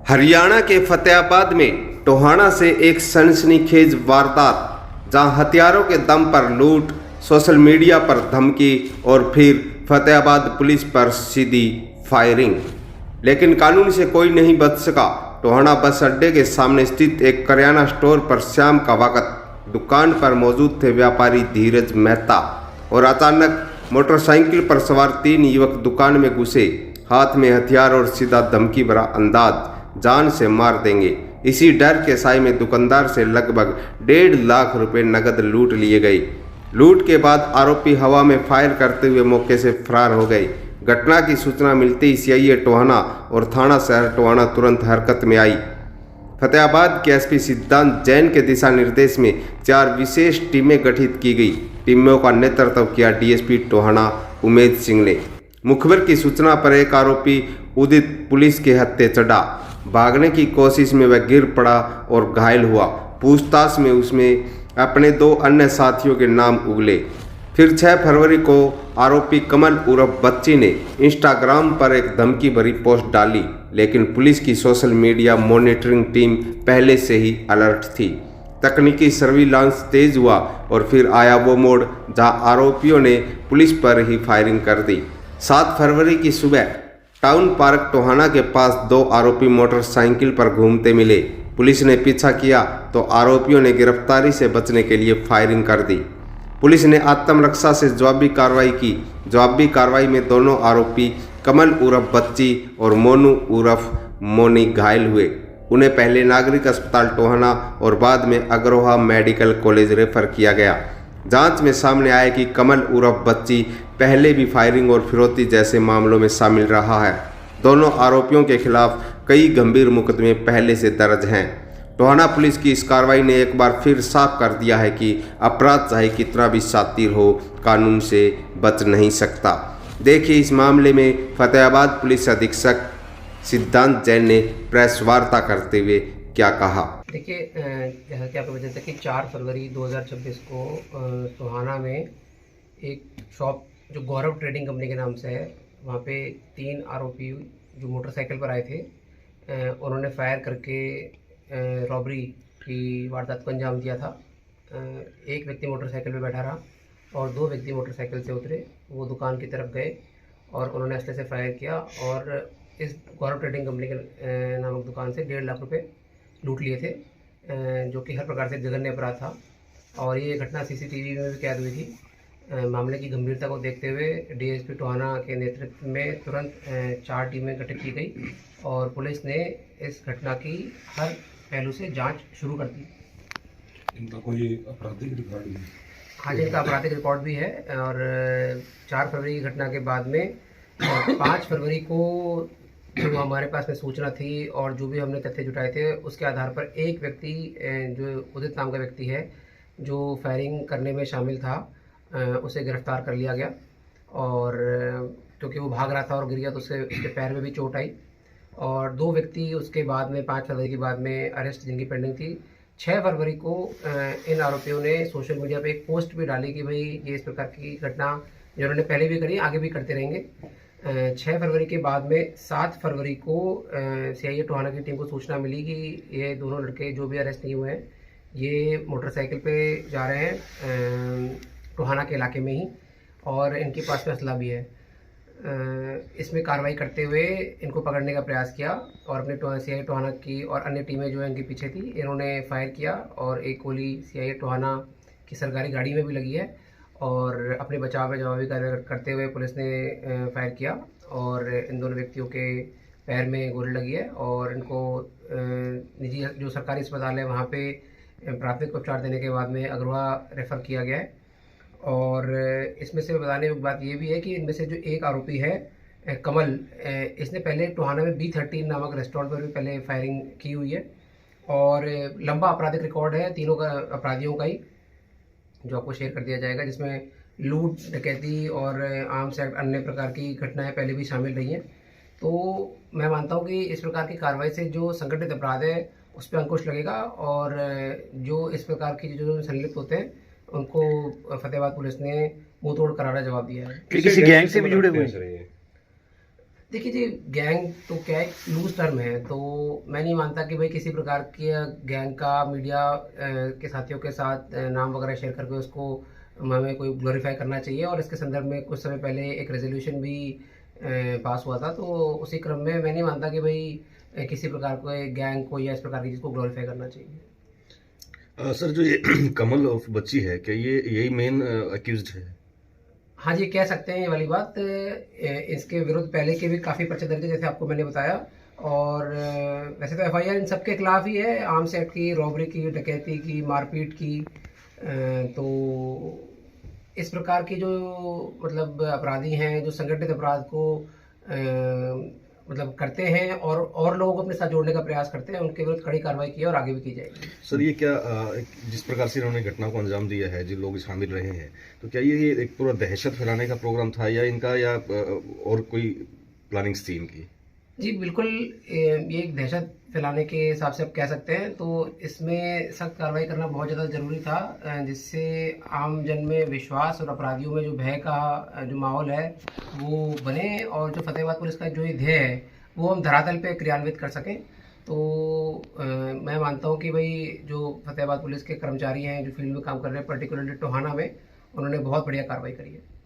हरियाणा के फतेहाबाद में टोहाना से एक सनसनीखेज वारदात, जहां हथियारों के दम पर लूट, सोशल मीडिया पर धमकी और फिर फतेहाबाद पुलिस पर सीधी फायरिंग। लेकिन कानून से कोई नहीं बच सका। टोहाना बस अड्डे के सामने स्थित एक करियाना स्टोर पर शाम का वक्त दुकान पर मौजूद थे व्यापारी धीरज मेहता और अचानक मोटरसाइकिल पर सवार 3 युवक दुकान में घुसे। हाथ में हथियार और सीधा धमकी भरा अंदाज, जान से मार देंगे। इसी डर के साए में दुकानदार से लगभग 1.5 लाख रुपए नकद लूट लिए गए। लूट के बाद आरोपी हवा में फायर करते हुए मौके से फरार हो गए। घटना की सूचना मिलते ही सीआईए टोहाना और थाना शहर टोहाना तुरंत हरकत में आई। फतेहाबाद के एसपी सिद्धांत जैन के दिशा निर्देश में 4 विशेष टीमें गठित की गई। टीमों का नेतृत्व किया डीएसपी टोहाना उमेद सिंह ने। मुखबिर की सूचना पर एक आरोपी उदित पुलिस के हत्थे चढ़ा। भागने की कोशिश में वह गिर पड़ा और घायल हुआ। पूछताछ में उसमें अपने 2 अन्य साथियों के नाम उगले। फिर 6 फरवरी को आरोपी कमल उर्फ बच्ची ने इंस्टाग्राम पर एक धमकी भरी पोस्ट डाली, लेकिन पुलिस की सोशल मीडिया मॉनिटरिंग टीम पहले से ही अलर्ट थी। तकनीकी सर्विलांस तेज हुआ और फिर आया वो मोड़ जहां आरोपियों ने पुलिस पर ही फायरिंग कर दी। 7 फरवरी की सुबह टाउन पार्क टोहाना के पास 2 आरोपी मोटरसाइकिल पर घूमते मिले। पुलिस ने पीछा किया तो आरोपियों ने गिरफ्तारी से बचने के लिए फायरिंग कर दी। पुलिस ने आत्मरक्षा से जवाबी कार्रवाई की। जवाबी कार्रवाई में दोनों आरोपी कमल उर्फ बच्ची और मोनू उर्फ मोनी घायल हुए। उन्हें पहले नागरिक अस्पताल टोहाना और बाद में अग्रोहा मेडिकल कॉलेज रेफर किया गया। जांच में सामने आया कि कमल उर्फ बच्ची पहले भी फायरिंग और फिरौती जैसे मामलों में शामिल रहा है। दोनों आरोपियों के खिलाफ कई गंभीर मुकदमे पहले से दर्ज हैं। टोहाना पुलिस की इस कार्रवाई ने एक बार फिर साफ कर दिया है कि अपराध चाहे कितना भी शातिर हो, कानून से बच नहीं सकता। देखिए इस मामले में फतेहाबाद पुलिस अधीक्षक सिद्धांत जैन ने प्रेस वार्ता करते हुए क्या कहा। देखिए, जैसा कि आपको बताया था कि 4 फरवरी 2026 को टोहाना में एक शॉप जो गौरव ट्रेडिंग कंपनी के नाम से है, वहाँ पे 3 आरोपी जो मोटरसाइकिल पर आए थे, उन्होंने फायर करके रॉबरी की वारदात को अंजाम दिया था। एक व्यक्ति मोटरसाइकिल पे बैठा रहा और 2 व्यक्ति मोटरसाइकिल से उतरे, वो दुकान की तरफ गए और उन्होंने असले से फायर किया और इस गौरव ट्रेडिंग कंपनी के नामक दुकान से 1.5 लाख रुपए लूट लिए थे, जो कि हर प्रकार से जघन्य अपराध था। और ये घटना सीसीटीवी में भी कैद हुई थी। मामले की गंभीरता को देखते हुए डीएसपी टोहाना के नेतृत्व में तुरंत 4 टीमें गठित की गई और पुलिस ने इस घटना की हर पहलू से जांच शुरू कर दी। इनका कोई आपराधिक रिकॉर्ड भी? हाँ जी, इनका आपराधिक रिकॉर्ड भी है। और 4 फरवरी की घटना के बाद में 5 फरवरी को जो हमारे पास में सूचना थी और जो भी हमने तथ्य जुटाए थे, उसके आधार पर एक व्यक्ति जो उदित नाम का व्यक्ति है जो फायरिंग करने में शामिल था, उसे गिरफ्तार कर लिया गया। और क्योंकि वो भाग रहा था और गिर गया तो उसके पैर में भी चोट आई। और 2 व्यक्ति उसके बाद में 5 फरवरी के बाद में अरेस्ट जिनकी पेंडिंग थी। 6 फरवरी को इन आरोपियों ने सोशल मीडिया पे एक पोस्ट भी डाली कि भाई ये इस प्रकार की घटना जो उन्होंने पहले भी करी, आगे भी करते रहेंगे। 6 फरवरी के बाद में 7 फरवरी को सीआईए टोहाना की टीम को सूचना मिली कि ये दोनों लड़के जो भी अरेस्ट नहीं हुए हैं, ये मोटरसाइकिल पे जा रहे हैं टोहाना के इलाके में ही, और इनके पास में असला भी है। इसमें कार्रवाई करते हुए इनको पकड़ने का प्रयास किया और अपने सीआईए टोहाना की और अन्य टीमें जो है इनके पीछे थी, इन्होंने फायर किया और एक गोली सीआईए टोहाना की सरकारी गाड़ी में भी लगी है। और अपने बचाव में जवाबी कार्रवाई करते हुए पुलिस ने फायर किया और इन दोनों व्यक्तियों के पैर में गोली लगी है और इनको निजी जो सरकारी अस्पताल है वहाँ पे प्राथमिक उपचार देने के बाद में अग्रोहा रेफ़र किया गया है। और इसमें से बताने की बात ये भी है कि इनमें से जो एक आरोपी है कमल, इसने पहले टोहाना में B13 नामक रेस्टोरेंट पर भी पहले फायरिंग की हुई है और लंबा आपराधिक रिकॉर्ड है तीनों का अपराधियों का ही, जो आपको शेयर कर दिया जाएगा, जिसमें लूट, डकैती और आर्म्स एक्ट अन्य प्रकार की घटनाएं पहले भी शामिल रही हैं। तो मैं मानता हूं कि इस प्रकार की कार्रवाई से जो संगठित अपराध है उस पर अंकुश लगेगा और जो इस प्रकार की जो संलिप्त होते हैं उनको फतेहाबाद पुलिस ने मुंह तोड़ करारा जवाब दिया है। किसी गैंग से भी जुड़े हुए हैं? देखिए जी, गैंग तो क्या है, लूज टर्म है, तो मैं नहीं मानता कि भाई किसी प्रकार के गैंग का मीडिया के साथियों के साथ नाम वगैरह शेयर करके उसको हमें कोई ग्लोरीफाई करना चाहिए। और इसके संदर्भ में कुछ समय पहले एक रेजोल्यूशन भी पास हुआ था, तो उसी क्रम में मैं नहीं मानता कि भाई किसी प्रकार को गैंग को या इस प्रकार की चीज़ को ग्लोरीफाई करना चाहिए। सर, जो ये कमल उर्फ बच्ची है, क्या ये यही मेन अक्यूज्ड है? हाँ जी, कह सकते हैं ये वाली बात। इसके विरुद्ध पहले के भी काफ़ी पर्चे दर्ज है, जैसे आपको मैंने बताया। और वैसे तो एफआईआर इन सबके खिलाफ ही है, आर्म्स एक्ट की, रॉबरी की, डकैती की, मारपीट की। तो इस प्रकार की जो मतलब अपराधी हैं, जो संगठित अपराध को मतलब करते हैं और लोगों को अपने साथ जोड़ने का प्रयास करते हैं, उनके विरुद्ध कड़ी कार्रवाई की है और आगे भी की जाएगी। सर, ये क्या जिस प्रकार से इन्होंने घटना को अंजाम दिया है, जिन लोग शामिल रहे हैं, तो क्या ये एक पूरा दहशत फैलाने का प्रोग्राम था या इनका, या और कोई प्लानिंग्स थी इनकी? जी बिल्कुल, ये एक दहशत फैलाने के हिसाब से आप कह सकते हैं। तो इसमें सख्त कार्रवाई करना बहुत ज़्यादा ज़रूरी था, जिससे आम जन में विश्वास और अपराधियों में जो भय का जो माहौल है वो बने, और जो फतेहाबाद पुलिस का जो ये ध्येय है वो हम धरातल पे क्रियान्वित कर सकें। तो मैं मानता हूँ कि भाई जो फतेहाबाद पुलिस के कर्मचारी हैं, जो फील्ड में काम कर रहे हैं, पर्टिकुलरली टोहाना में, उन्होंने बहुत बढ़िया कार्रवाई करी है।